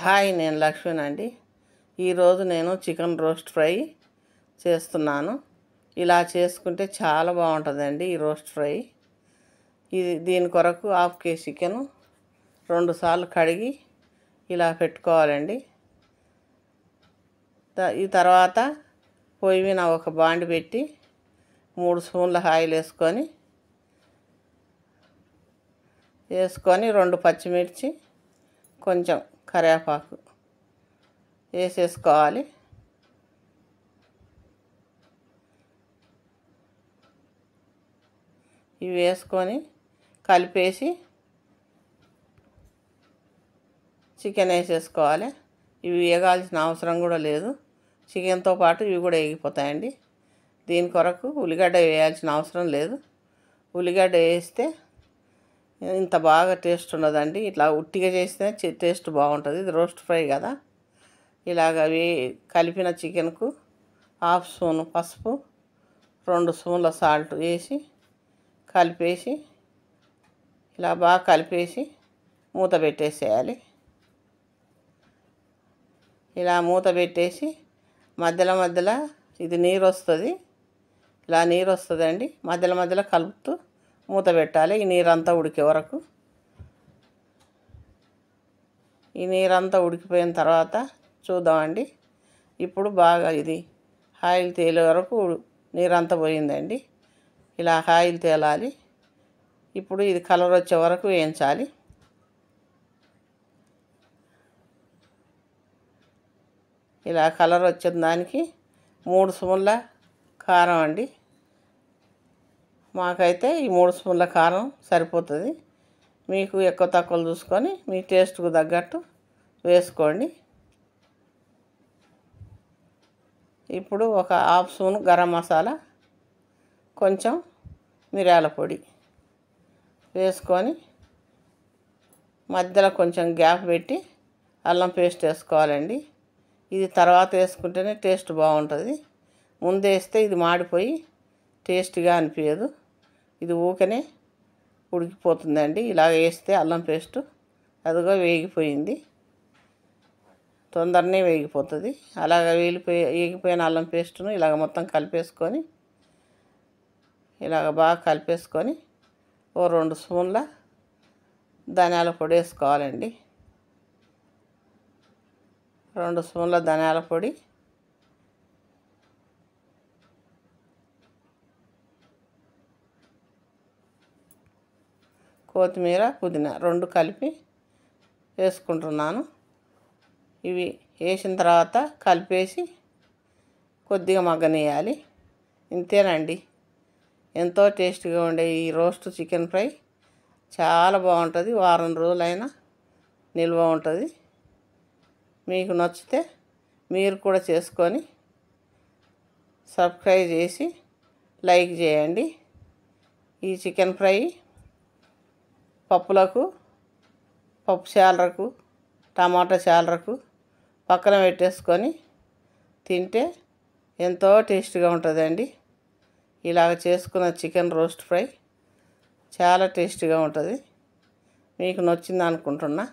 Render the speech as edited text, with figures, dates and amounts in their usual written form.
Hi, నేను లక్ష్మీనండి. ఈరోజు నేను చికెన్ రోస్ట్ ఫ్రై చేస్తున్నాను. ఇలా చేసుకుంటే చాలా బాగుంటుందండి ఈ రోస్ట్ ఫ్రై. దీని కొరకు హాఫ్ కేజీ చికెను 2 సార్లు కడిగి ఇలా పెట్టుకోవాలండి. ఈ తర్వాత పొయ్యి మీద ఒక బాండి పెట్టి 3 స్పూన్ల ఆయిల్ వేసుకొని 2 పచ్చిమిర్చి, కొంచెం కరివేపాకు వేసేసుకోవాలి. ఇవి వేసుకొని కలిపేసి చికెన్ వేసేసుకోవాలి. ఇవి వేగాల్సిన అవసరం కూడా లేదు, చికెన్తో పాటు ఇవి కూడా వేగిపోతాయండి. దీని కొరకు ఉల్లిగడ్డ వేయాల్సిన అవసరం లేదు. ఉల్లిగడ్డ వేస్తే ఇంత బాగా టేస్ట్ ఉండదండి. ఇట్లా ఉట్టిగా చేస్తే టేస్ట్ బాగుంటుంది. ఇది రోస్ట్ ఫ్రై కదా. ఇలాగ కలిపిన చికెన్కు హాఫ్ స్పూన్ పసుపు, 2 స్పూన్ల సాల్ట్ వేసి కలిపేసి ఇలా బాగా కలిపేసి మూత పెట్టేసేయాలి. ఇలా మూత పెట్టేసి మధ్యలో ఇది నీరు వస్తుంది. ఇలా నీరు వస్తుందండి. మధ్యలో కలుపుతూ మూత పెట్టాలి ఈ నీరంతా ఉడికే వరకు. ఈ నీరంతా ఉడికిపోయిన తర్వాత చూద్దామండి. ఇప్పుడు బాగా ఇది ఆయిల్ తేలే వరకు నీరంతా పోయిందండి. ఇలా ఆయిల్ తేలాలి. ఇప్పుడు ఇది కలర్ వచ్చే వరకు వేయించాలి. ఇలా కలర్ వచ్చిన దానికి 3 స్పూన్ల కారం అండి. మాకైతే ఈ 3 స్పూన్ల కారం సరిపోతుంది. మీకు ఎక్కువ తక్కువలు చూసుకొని మీ టేస్ట్కు తగ్గట్టు వేసుకోండి. ఇప్పుడు ఒక హాఫ్ స్పూన్ గరం మసాలా, కొంచెం మిరియాల పొడి వేసుకొని మధ్యలో కొంచెం గ్యాప్ పెట్టి అల్లం పేస్ట్ వేసుకోవాలండి. ఇది తర్వాత వేసుకుంటేనే టేస్ట్ బాగుంటుంది. ముందు వేస్తే ఇది మాడిపోయి టేస్ట్గా అనిపించదు. ఇది ఊకనే ఉడికిపోతుందండి. ఇలా వేస్తే అల్లం పేస్టు అదిగో వేగిపోయింది, తొందరనే వేగిపోతుంది. అలాగ వేగిపోయిన అల్లం పేస్టును ఇలాగ మొత్తం కలిపేసుకొని ఇలాగ బాగా కలిపేసుకొని 2 స్పూన్ల ధనియాల పొడి వేసుకోవాలండి. 2 స్పూన్ల ధనియాల పొడి, కొత్తిమీర, పుదీనా 2 కలిపి వేసుకుంటున్నాను. ఇవి వేసిన తర్వాత కలిపేసి కొద్దిగా మగ్గనియాలి. ఇంతేనండి. ఎంతో టేస్టీగా ఉండే ఈ రోస్ట్ చికెన్ ఫ్రై చాలా బాగుంటుంది. వారం రోజులైనా నిల్వ ఉంటుంది. మీకు నచ్చితే మీరు కూడా చేసుకొని సబ్స్క్రైబ్ చేసి లైక్ చేయండి. ఈ చికెన్ ఫ్రై పప్పులకు, పప్పు చారులకు, టమాటా చారులకు పక్కన పెట్టేసుకొని తింటే ఎంతో టేస్ట్గా ఉంటుందండి. ఇలాగ చేసుకున్న చికెన్ రోస్ట్ ఫ్రై చాలా టేస్ట్గా ఉంటుంది. మీకు నచ్చింది అనుకుంటున్నా.